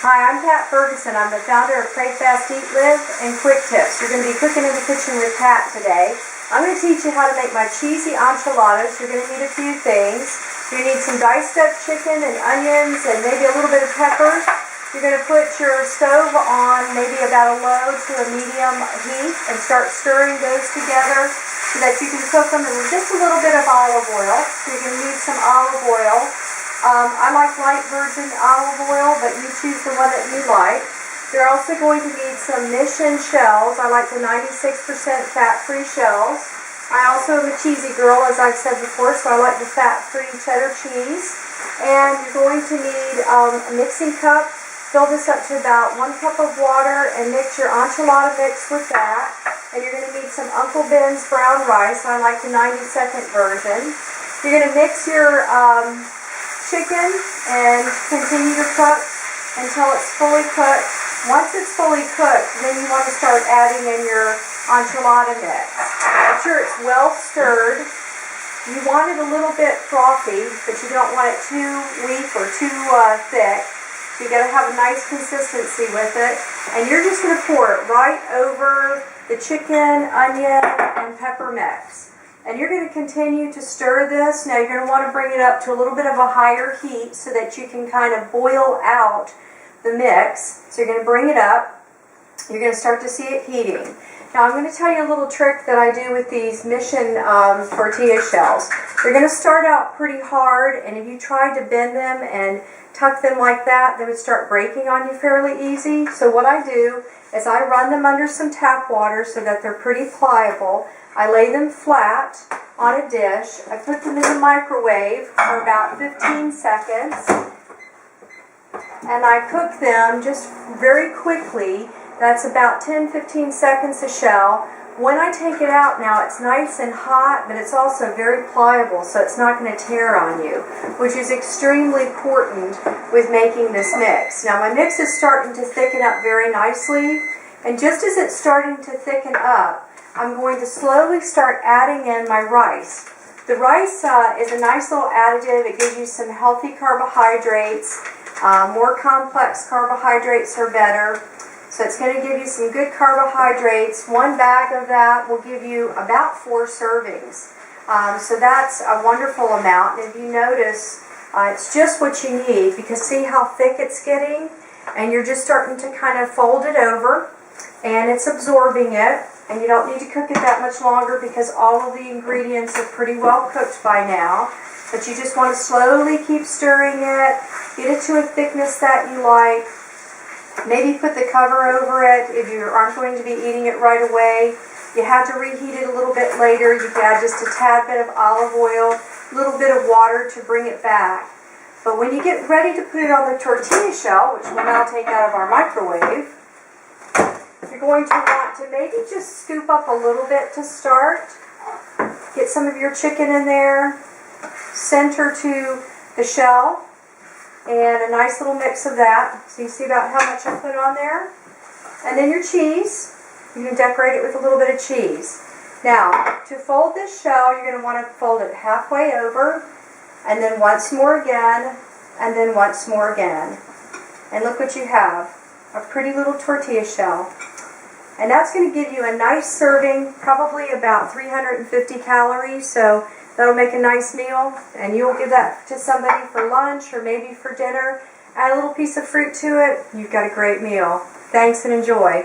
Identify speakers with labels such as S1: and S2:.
S1: Hi, I'm Pat Ferguson. I'm the founder of Pray Fast, Eat, Live, and Quick Tips. You're going to be cooking in the kitchen with Pat today. I'm going to teach you how to make my cheesy enchiladas. You're going to need a few things. You're going to need some diced up chicken and onions and maybe a little bit of pepper. You're going to put your stove on maybe about a low to a medium heat and start stirring those together so that you can cook them in just a little bit of olive oil. So you're going to need some olive oil. I like light virgin olive oil, but you choose the one that you like. You're also going to need some Mission shells. I like the 96% fat-free shells. I also am a cheesy girl, as I've said before, so I like the fat-free cheddar cheese. And you're going to need a mixing cup. Fill this up to about 1 cup of water and mix your enchilada mix with that. And you're going to need some Uncle Ben's brown rice. I like the 90-second version. You're going to mix your chicken and continue to cook until it's fully cooked. Once it's fully cooked, then you want to start adding in your enchilada mix. Make sure it's well stirred. You want it a little bit frothy, but you don't want it too weak or too thick. So you got to have a nice consistency with it. And you're just going to pour it right over the chicken, onion, and pepper mix. And you're going to continue to stir this. Now you're going to want to bring it up to a little bit of a higher heat so that you can kind of boil out the mix. So you're going to bring it up. You're going to start to see it heating. Now I'm going to tell you a little trick that I do with these Mission tortilla shells. They're going to start out pretty hard, and if you tried to bend them and tuck them like that, they would start breaking on you fairly easy. So what I do is I run them under some tap water so that they're pretty pliable. I lay them flat on a dish. I put them in the microwave for about 15 seconds. And I cook them just very quickly. That's about 10-15 seconds a shell. When I take it out now, it's nice and hot, but it's also very pliable, so it's not going to tear on you, which is extremely important with making this mix. Now my mix is starting to thicken up very nicely, and just as it's starting to thicken up, I'm going to slowly start adding in my rice. The rice is a nice little additive. It gives you some healthy carbohydrates. More complex carbohydrates are better. So it's going to give you some good carbohydrates. 1 bag of that will give you about 4 servings. So that's a wonderful amount. And if you notice, it's just what you need, because see how thick it's getting? And you're just starting to kind of fold it over, and it's absorbing it. And you don't need to cook it that much longer because all of the ingredients are pretty well cooked by now. But you just want to slowly keep stirring it, get it to a thickness that you like. Maybe put the cover over it if you aren't going to be eating it right away. You have to reheat it a little bit later. You can add just a tad bit of olive oil, a little bit of water to bring it back. But when you get ready to put it on the tortilla shell, which we'll now take out of our microwave, you're going to want to maybe just scoop up a little bit to start. Get some of your chicken in there, center to the shell, and a nice little mix of that. So you see about how much I put on there. And then your cheese. You can decorate it with a little bit of cheese. Now, to fold this shell, you're going to want to fold it halfway over, and then once more again, and then once more again. And look what you have. A pretty little tortilla shell. And that's going to give you a nice serving, probably about 350 calories, so that'll make a nice meal, and you'll give that to somebody for lunch or maybe for dinner. Add a little piece of fruit to it, you've got a great meal. Thanks and enjoy.